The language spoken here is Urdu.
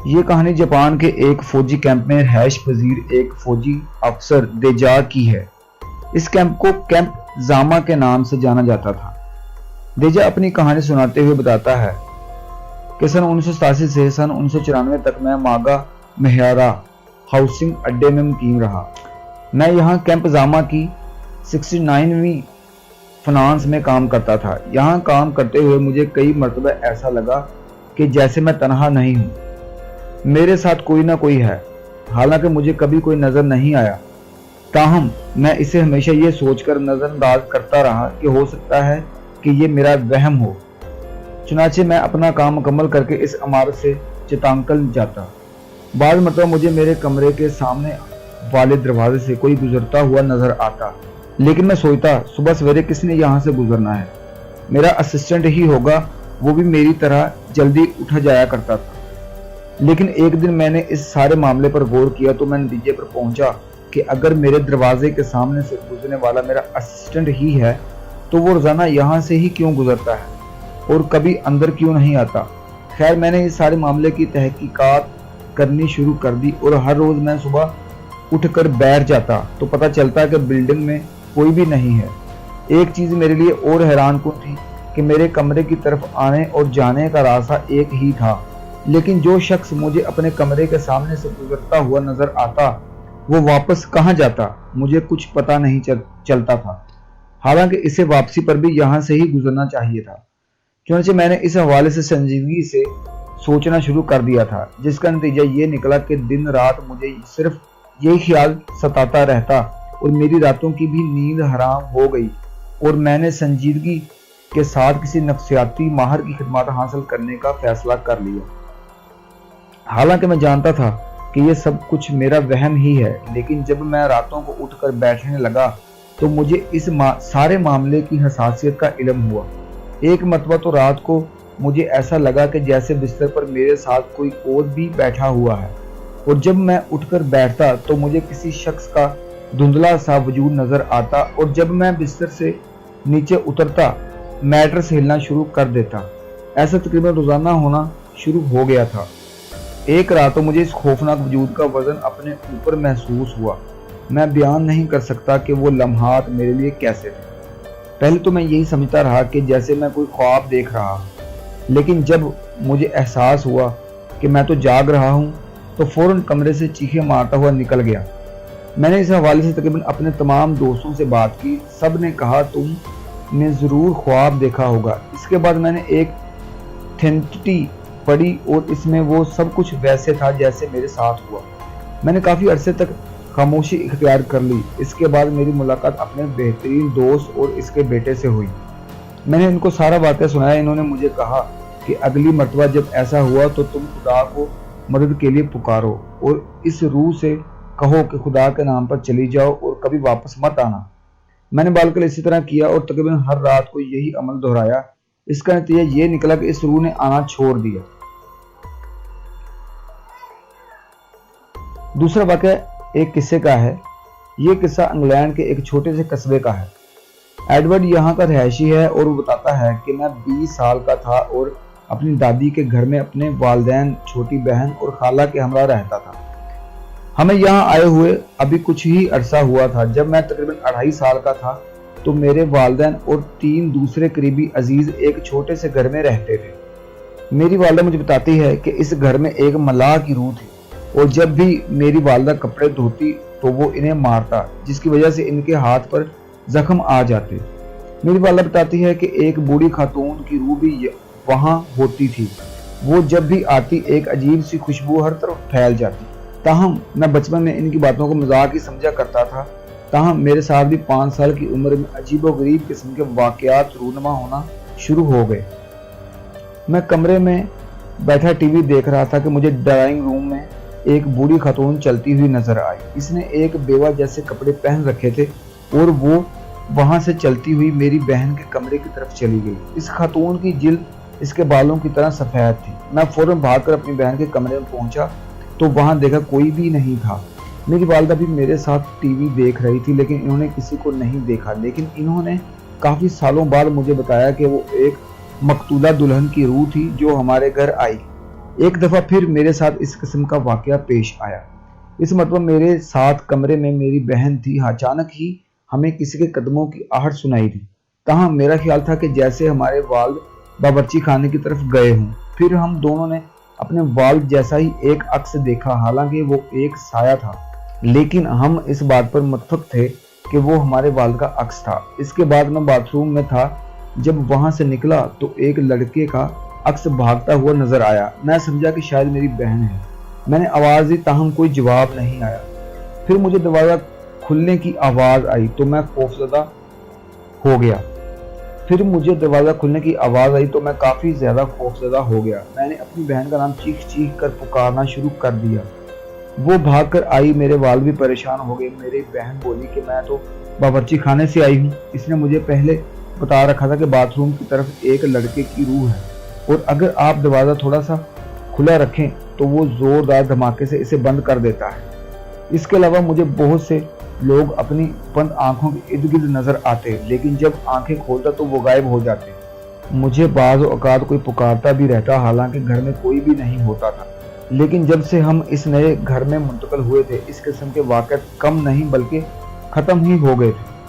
یہ کہانی جاپان کے ایک فوجی کیمپ میں رہائش پذیر ایک فوجی افسر دیجا کی ہے۔ اس کیمپ کو کیمپ زاما کے نام سے جانا جاتا تھا۔ دیجا اپنی کہانی سناتے ہوئے بتاتا ہے کہ سن 1987 سے سن 1994 تک میں ماگا مہیارا ہاؤسنگ اڈے میں مقیم رہا۔ میں یہاں کیمپ زاما کی 69ویں فنانس میں کام کرتا تھا۔ یہاں کام کرتے ہوئے مجھے کئی مرتبہ ایسا لگا کہ جیسے میں تنہا نہیں ہوں، میرے ساتھ کوئی نہ کوئی ہے، حالانکہ مجھے کبھی کوئی نظر نہیں آیا۔ تاہم میں اسے ہمیشہ یہ سوچ کر نظر انداز کرتا رہا کہ ہو سکتا ہے کہ یہ میرا وہم ہو۔ چنانچہ میں اپنا کام مکمل کر کے اس عمارت سے چتانکل جاتا۔ بعض مرتبہ مجھے میرے کمرے کے سامنے والے دروازے سے کوئی گزرتا ہوا نظر آتا، لیکن میں سوچتا صبح سویرے کس نے یہاں سے گزرنا ہے، میرا اسسٹنٹ ہی ہوگا، وہ بھی میری طرح جلدی اٹھا جایا کرتا تھا۔ لیکن ایک دن میں نے اس سارے معاملے پر غور کیا تو میں نتیجے پر پہنچا کہ اگر میرے دروازے کے سامنے سے گزرنے والا میرا اسسٹنٹ ہی ہے تو وہ روزانہ یہاں سے ہی کیوں گزرتا ہے اور کبھی اندر کیوں نہیں آتا۔ خیر، میں نے اس سارے معاملے کی تحقیقات کرنی شروع کر دی اور ہر روز میں صبح اٹھ کر بیٹھ جاتا تو پتہ چلتا کہ بلڈنگ میں کوئی بھی نہیں ہے۔ ایک چیز میرے لیے اور حیران کن تھی کہ میرے کمرے کی طرف آنے اور جانے کا راستہ ایک ہی تھا، لیکن جو شخص مجھے اپنے کمرے کے سامنے سے گزرتا ہوا نظر آتا وہ واپس کہاں جاتا مجھے کچھ پتہ نہیں چلتا تھا، حالانکہ اسے واپسی پر بھی یہاں سے ہی گزرنا چاہیے تھا۔ چنانچہ میں نے اس حوالے سے سنجیدگی سے سوچنا شروع کر دیا تھا، جس کا نتیجہ یہ نکلا کہ دن رات مجھے صرف یہی خیال ستاتا رہتا اور میری راتوں کی بھی نیند حرام ہو گئی، اور میں نے سنجیدگی کے ساتھ کسی نفسیاتی ماہر کی خدمات حاصل کرنے کا فیصلہ کر لیا۔ حالانکہ میں جانتا تھا کہ یہ سب کچھ میرا وہم ہی ہے، لیکن جب میں راتوں کو اٹھ کر بیٹھنے لگا تو مجھے اس سارے معاملے کی حساسیت کا علم ہوا۔ ایک مرتبہ تو رات کو مجھے ایسا لگا کہ جیسے بستر پر میرے ساتھ کوئی اور بھی بیٹھا ہوا ہے، اور جب میں اٹھ کر بیٹھتا تو مجھے کسی شخص کا دھندلا سا وجود نظر آتا، اور جب میں بستر سے نیچے اترتا میٹرس ہلنا شروع کر دیتا۔ ایسا تقریباً روزانہ ہونا شروع ہو گیا تھا۔ ایک رات تو مجھے اس خوفناک وجود کا وزن اپنے اوپر محسوس ہوا۔ میں بیان نہیں کر سکتا کہ وہ لمحات میرے لیے کیسے تھے۔ پہلے تو میں یہی سمجھتا رہا کہ جیسے میں کوئی خواب دیکھ رہا ہوں، لیکن جب مجھے احساس ہوا کہ میں تو جاگ رہا ہوں تو فوراً کمرے سے چیخیں مارتا ہوا نکل گیا۔ میں نے اس حوالے سے تقریباً اپنے تمام دوستوں سے بات کی، سب نے کہا تم نے ضرور خواب دیکھا ہوگا۔ اس کے بعد میں نے ایک تھنٹی پڑھی اور اس میں وہ سب کچھ ویسے تھا جیسے میرے ساتھ ہوا۔ میں نے کافی عرصے تک خاموشی اختیار کر لی۔ اس کے بعد میری ملاقات اپنے بہترین دوست اور اس کے بیٹے سے ہوئی۔ میں نے ان کو سارا واقعہ سنایا۔ انہوں نے مجھے کہا کہ اگلی مرتبہ جب ایسا ہوا تو تم خدا کو مدد کے لیے پکارو اور اس روح سے کہو کہ خدا کے نام پر چلی جاؤ اور کبھی واپس مت آنا۔ میں نے بالکل اسی طرح کیا اور تقریباً ہر رات کو یہی عمل دہرایا۔ اس کا نتیجہ یہ نکلا کہ اس روح نے آنا چھوڑ دیا۔ دوسرا واقعہ ایک قصے کا ہے۔ یہ قصہ انگلینڈ کے ایک چھوٹے سے قصبے کا ہے۔ ایڈورڈ یہاں کا رہائشی ہے اور وہ بتاتا ہے کہ میں 20 سال کا تھا اور اپنی دادی کے گھر میں اپنے والدین، چھوٹی بہن اور خالہ کے ہمراہ رہتا تھا۔ ہمیں یہاں آئے ہوئے ابھی کچھ ہی عرصہ ہوا تھا۔ جب میں تقریباً 2.5 سال کا تھا تو میرے والدین اور 3 دوسرے قریبی عزیز ایک چھوٹے سے گھر میں رہتے تھے۔ میری والدہ مجھے بتاتی ہے کہ اس گھر میں ایک ملاح کی روح تھی، اور جب بھی میری والدہ کپڑے دھوتی تو وہ انہیں مارتا، جس کی وجہ سے ان کے ہاتھ پر زخم آ جاتے۔ میری والدہ بتاتی ہے کہ ایک بوڑھی خاتون کی روح بھی وہاں ہوتی تھی۔ وہ جب بھی آتی ایک عجیب سی خوشبو ہر طرف پھیل جاتی۔ تاہم میں بچپن میں ان کی باتوں کو مذاق ہی سمجھا کرتا تھا۔ تاہم میرے ساتھ بھی 5 سال کی عمر میں عجیب و غریب قسم کے واقعات رونما ہونا شروع ہو گئے۔ میں کمرے میں بیٹھا ٹی وی دیکھ رہا تھا کہ مجھے ڈرائنگ روم میں ایک بوڑھی خاتون چلتی ہوئی نظر آئی۔ اس نے ایک بیوہ جیسے کپڑے پہن رکھے تھے اور وہ وہاں سے چلتی ہوئی میری بہن کے کمرے کی طرف چلی گئی۔ اس خاتون کی جلد اس کے بالوں کی طرح سفید تھی۔ میں فوراً بھاگ کر اپنی بہن کے کمرے میں پہنچا تو وہاں دیکھا کوئی بھی نہیں تھا۔ میری والدہ بھی میرے ساتھ ٹی وی دیکھ رہی تھی، لیکن انہوں نے کسی کو نہیں دیکھا۔ لیکن انہوں نے کافی سالوں بعد مجھے بتایا کہ وہ ایک مقتولہ دلہن کی روح تھی جو ہمارے گھر آئی۔ ایک دفعہ پھر میرے ساتھ اس قسم کا واقعہ پیش آیا۔ اس مرتبہ میرے ساتھ کمرے میں میری بہن تھی۔ اچانک ہی ہمیں کسی کے قدموں کی آہٹ سنائی دی۔ تاہم میرا خیال تھا کہ جیسے ہمارے والد باورچی خانے کی طرف گئے ہوں۔ پھر ہم دونوں نے اپنے والد جیسا ہی ایک عکس دیکھا، حالانکہ وہ ایک سایہ تھا، لیکن ہم اس بات پر متفق تھے کہ وہ ہمارے والد کا عکس تھا۔ اس کے بعد میں باتھ روم میں تھا، جب وہاں سے نکلا تو ایک لڑکے کا عکس بھاگتا ہوا نظر آیا۔ میں سمجھا کہ شاید میری بہن ہے۔ میں نے آواز دی، تاہم کوئی جواب نہیں آیا۔ پھر مجھے دروازہ کھلنے کی آواز آئی تو میں خوفزدہ ہو گیا۔ کافی زیادہ خوفزدہ ہو گیا۔ میں نے اپنی بہن کا نام چیخ چیخ کر پکارنا شروع کر دیا۔ وہ بھاگ کر آئی، میرے والد بھی پریشان ہو گئے۔ میری بہن بولی کہ میں تو باورچی خانے سے آئی ہوں۔ اس نے مجھے پہلے بتا رکھا تھا کہ باتھ روم کی طرف ایک لڑکے کی روح ہے، اور اگر آپ دروازہ تھوڑا سا کھلا رکھیں تو وہ زوردار دھماکے سے اسے بند کر دیتا ہے۔ اس کے علاوہ مجھے بہت سے لوگ اپنی بند آنکھوں کے ارد گرد نظر آتے، لیکن جب آنکھیں کھولتا تو وہ غائب ہو جاتے۔ مجھے بعض اوقات کوئی پکارتا بھی رہتا، حالانکہ گھر میں کوئی بھی نہیں ہوتا تھا۔ لیکن جب سے ہم اس نئے گھر میں منتقل ہوئے تھے، اس قسم کے واقعات کم نہیں بلکہ ختم ہی ہو گئے تھے۔